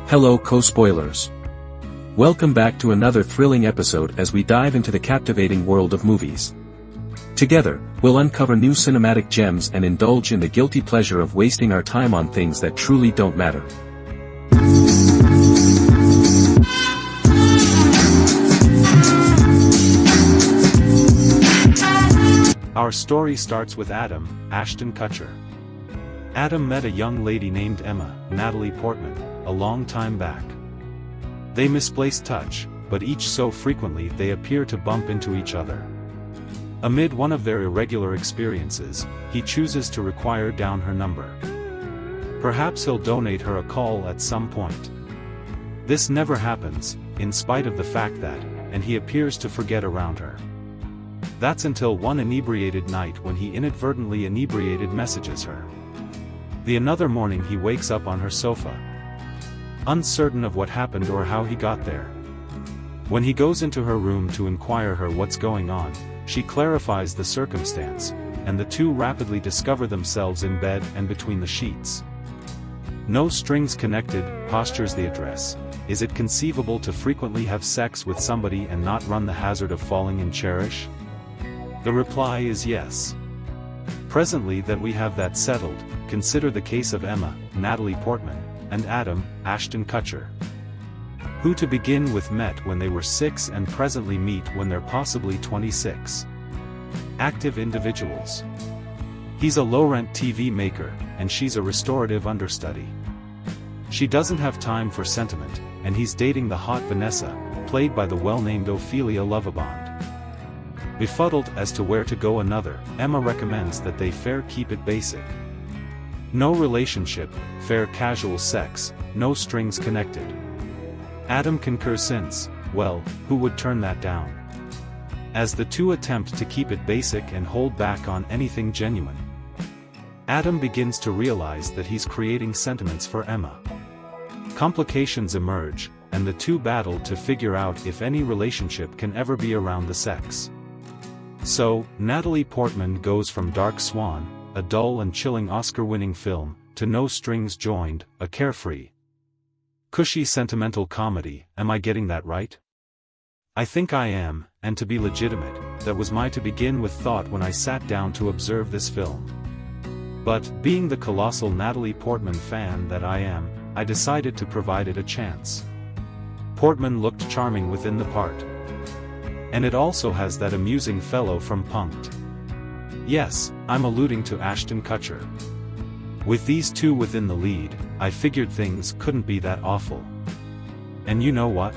Hello co-spoilers. Welcome back to another thrilling episode as we dive into the captivating world of movies. Together, we'll uncover new cinematic gems and indulge in the guilty pleasure of wasting our time on things that truly don't matter. Our story starts with Adam, Ashton Kutcher. Adam met a young lady named Emma, Natalie Portman, a long time back. They misplaced touch, but each so frequently they appear to bump into each other. Amid one of their irregular experiences, he chooses to require down her number. Perhaps he'll donate her a call at some point. This never happens, in spite of the fact that, and he appears to forget around her. That's until one inebriated night when he inadvertently inebriated messages her. The another morning he wakes up on her sofa, uncertain of what happened or how he got there. When he goes into her room to inquire her what's going on, she clarifies the circumstance, and the two rapidly discover themselves in bed and between the sheets. No strings connected, postures the address. Is it conceivable to frequently have sex with somebody and not run the hazard of falling in cherish? The reply is yes. Presently that we have that settled, consider the case of Emma, Natalie Portman, and Adam, Ashton Kutcher, who to begin with met when they were 6 and presently meet when they're possibly 26. Active individuals. He's a low-rent TV maker, and she's a restorative understudy. She doesn't have time for sentiment, and he's dating the hot Vanessa, played by the well-named Ophelia Lovibond. Befuddled as to where to go another, Emma recommends that they fair keep it basic. No relationship, fair casual sex, no strings connected. Adam concurs since, well, who would turn that down? As the two attempt to keep it basic and hold back on anything genuine, Adam begins to realize that he's creating sentiments for Emma. Complications emerge, and the two battle to figure out if any relationship can ever be around the sex. So, Natalie Portman goes from Dark Swan, a dull and chilling Oscar-winning film, to No Strings Joined, a carefree, cushy sentimental comedy. Am I getting that right? I think I am, and to be legitimate, that was my to begin with thought when I sat down to observe this film. But, being the colossal Natalie Portman fan that I am, I decided to provide it a chance. Portman looked charming within the part. And it also has that amusing fellow from Punk'd. Yes, I'm alluding to Ashton Kutcher. With these two within the lead, I figured things couldn't be that awful. And you know what?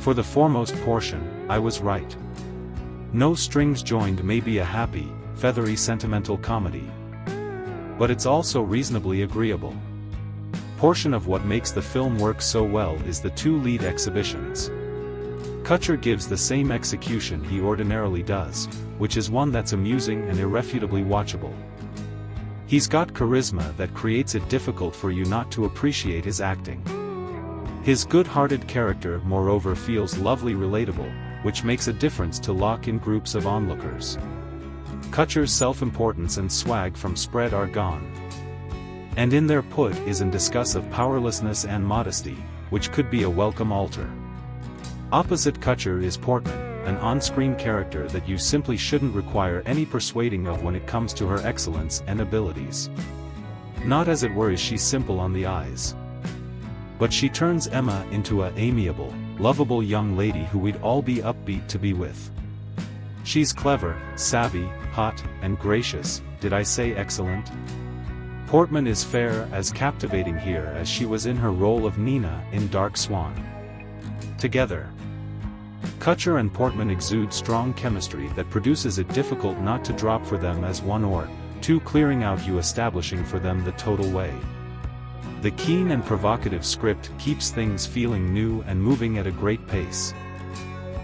For the foremost portion, I was right. No Strings Joined may be a happy, feathery sentimental comedy. But it's also reasonably agreeable. Portion of what makes the film work so well is the two lead exhibitions. Kutcher gives the same execution he ordinarily does, which is one that's amusing and irrefutably watchable. He's got charisma that creates it difficult for you not to appreciate his acting. His good-hearted character moreover feels lovely relatable, which makes a difference to lock in groups of onlookers. Kutcher's self-importance and swag from Spread are gone. And in their put is in discuss of powerlessness and modesty, which could be a welcome altar. Opposite Kutcher is Portman, an on-screen character that you simply shouldn't require any persuading of when it comes to her excellence and abilities. Not as it were is she simple on the eyes. But she turns Emma into a amiable, lovable young lady who we'd all be upbeat to be with. She's clever, savvy, hot, and gracious. Did I say excellent? Portman is fair as captivating here as she was in her role of Nina in Dark Swan. Together, Kutcher and Portman exude strong chemistry that produces it difficult not to drop for them as one or two clearing out you establishing for them the total way. The keen and provocative script keeps things feeling new and moving at a great pace.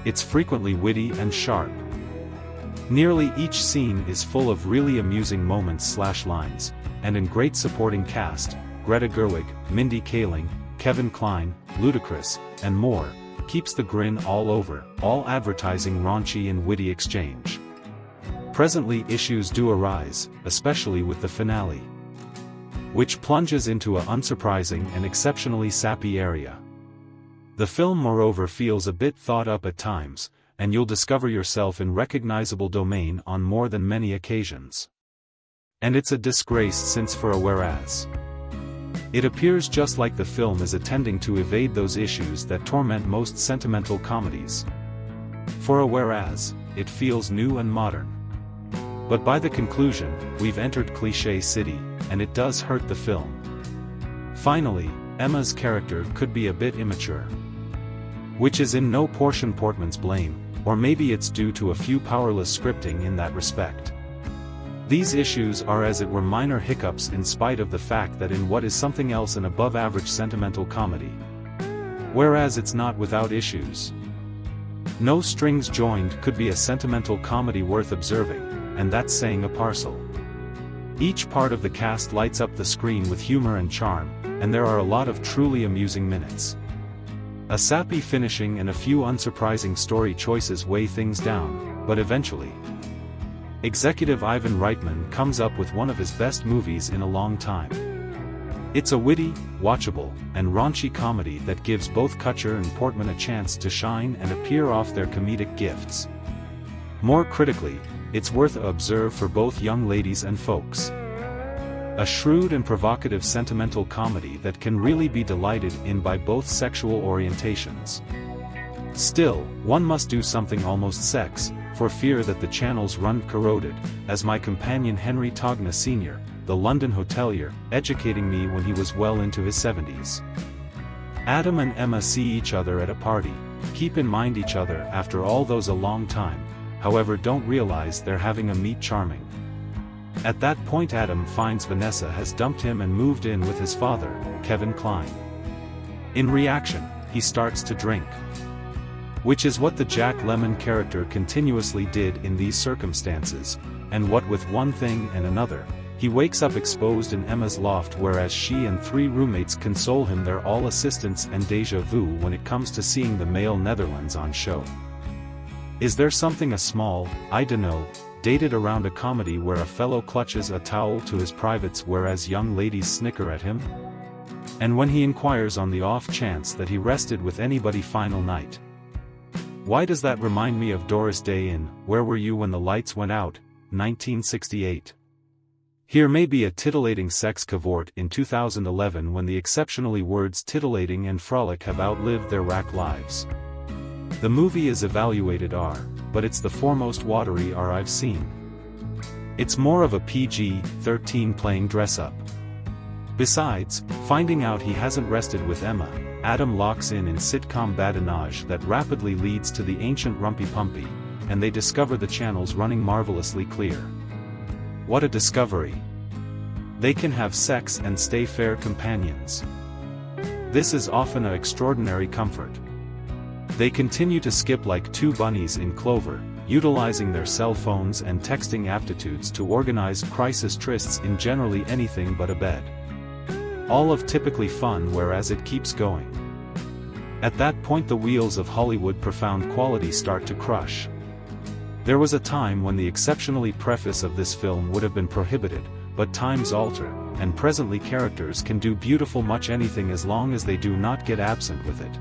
It's frequently witty and sharp. Nearly each scene is full of really amusing moments/lines, and in great supporting cast, Greta Gerwig, Mindy Kaling, Kevin Kline, Ludacris, and more, keeps the grin all over, all advertising raunchy and witty exchange. Presently issues do arise, especially with the finale. which plunges into an unsurprising and exceptionally sappy area. The film moreover feels a bit thought up at times, and you'll discover yourself in recognizable domain on more than many occasions. And it's a disgrace since for a whereas. It appears just like the film is attending to evade those issues that torment most sentimental comedies. For a whereas, it feels new and modern. But by the conclusion, we've entered cliché city, and it does hurt the film. Finally, Emma's character could be a bit immature. Which is in no portion Portman's blame, or maybe it's due to a few powerless scripting in that respect. These issues are as it were minor hiccups in spite of the fact that in what is something else an above-average sentimental comedy. Whereas it's not without issues. No Strings Joined could be a sentimental comedy worth observing, and that's saying a parcel. Each part of the cast lights up the screen with humor and charm, and there are a lot of truly amusing minutes. A sappy finishing and a few unsurprising story choices weigh things down, but eventually, executive Ivan Reitman comes up with one of his best movies in a long time. It's a witty, watchable, and raunchy comedy that gives both Kutcher and Portman a chance to shine and appear off their comedic gifts. More critically, it's worth a observe for both young ladies and folks. A shrewd and provocative sentimental comedy that can really be delighted in by both sexual orientations. Still, one must do something almost sex, for fear that the channels run corroded, as my companion Henry Togna Sr., the London hotelier, educating me when he was well into his 70s. Adam and Emma see each other at a party, keep in mind each other after all those a long time, however don't realize they're having a meet charming. At that point Adam finds Vanessa has dumped him and moved in with his father, Kevin Kline. In reaction, he starts to drink. Which is what the Jack Lemmon character continuously did in these circumstances, and what with one thing and another, he wakes up exposed in Emma's loft whereas she and 3 roommates console him they're all assistants and déjà vu when it comes to seeing the male Netherlands on show. Is there something a small, I dunno, dated around a comedy where a fellow clutches a towel to his privates whereas young ladies snicker at him? And when he inquires on the off chance that he rested with anybody final night. Why does that remind me of Doris Day in Where Were You When the Lights Went Out, 1968? Here may be a titillating sex cavort in 2011 when the exceptionally words titillating and frolic have outlived their rack lives. The movie is evaluated R, but it's the foremost watery R I've seen. It's more of a PG-13 playing dress-up. Besides, finding out he hasn't rested with Emma, Adam locks in sitcom badinage that rapidly leads to the ancient Rumpy Pumpy, and they discover the channels running marvelously clear. What a discovery! They can have sex and stay fair companions. This is often an extraordinary comfort. They continue to skip like 2 bunnies in clover, utilizing their cell phones and texting aptitudes to organize crisis trysts in generally anything but a bed. All of typically fun whereas it keeps going. At that point the wheels of Hollywood profound quality start to crush. There was a time when the exceptionally preface of this film would have been prohibited, but times alter, and presently characters can do beautiful much anything as long as they do not get absent with it.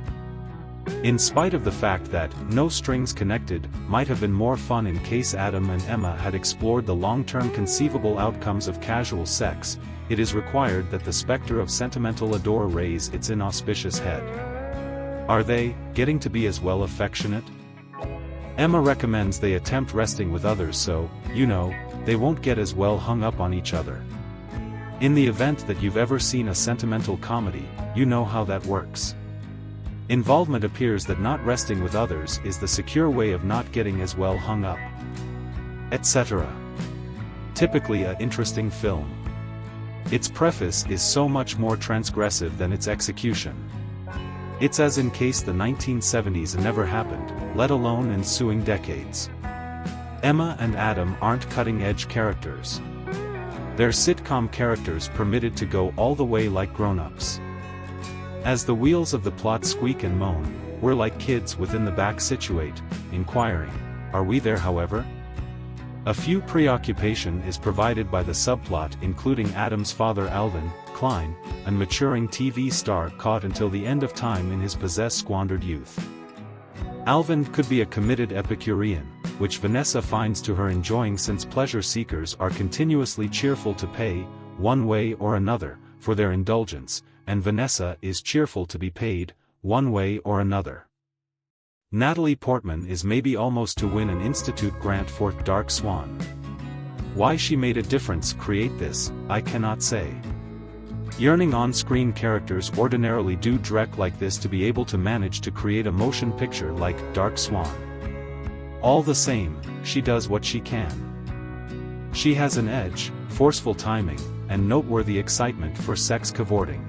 In spite of the fact that No Strings Connected might have been more fun in case Adam and Emma had explored the long-term conceivable outcomes of casual sex, it is required that the specter of sentimental adore raise its inauspicious head. Are they getting to be as well affectionate? Emma recommends they attempt resting with others so, you know, they won't get as well hung up on each other. In the event that you've ever seen a sentimental comedy, you know how that works. Involvement appears that not resting with others is the secure way of not getting as well hung up. Etc. Typically an interesting film. Its preface is so much more transgressive than its execution. It's as in case the 1970s never happened, let alone ensuing decades. Emma and Adam aren't cutting-edge characters. They're sitcom characters permitted to go all the way like grown-ups. As the wheels of the plot squeak and moan, we're like kids within the back situate, inquiring, are we there however? A few preoccupation is provided by the subplot including Adam's father Alvin, Klein, an maturing TV star caught until the end of time in his squandered youth. Alvin could be a committed Epicurean, which Vanessa finds to her enjoying since pleasure seekers are continuously cheerful to pay, one way or another, for their indulgence, and Vanessa is cheerful to be paid, one way or another. Natalie Portman is maybe almost to win an Institute grant for Dark Swan. Why she made a difference create this, I cannot say. Yearning on-screen characters ordinarily do direct like this to be able to manage to create a motion picture like Dark Swan. All the same, she does what she can. She has an edge, forceful timing, and noteworthy excitement for sex cavorting.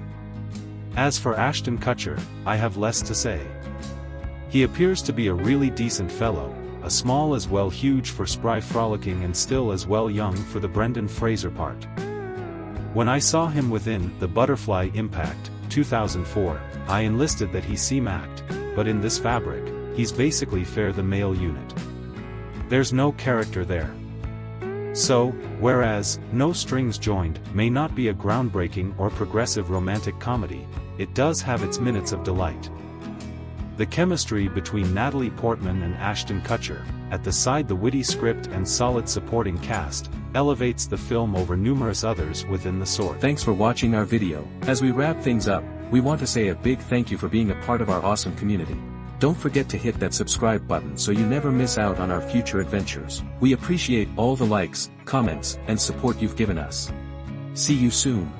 As for Ashton Kutcher, I have less to say. He appears to be a really decent fellow, a small as well huge for spry frolicking and still as well young for the Brendan Fraser part. When I saw him within The Butterfly Impact, 2004, I enlisted that he seem act, but in this fabric, he's basically fair the male unit. There's no character there. So, whereas No Strings Joined may not be a groundbreaking or progressive romantic comedy, it does have its minutes of delight. The chemistry between Natalie Portman and Ashton Kutcher, at the side the witty script and solid supporting cast, elevates the film over numerous others within the sort. Thanks for watching our video. As we wrap things up, we want to say a big thank you for being a part of our awesome community. Don't forget to hit that subscribe button so you never miss out on our future adventures. We appreciate all the likes, comments, and support you've given us. See you soon.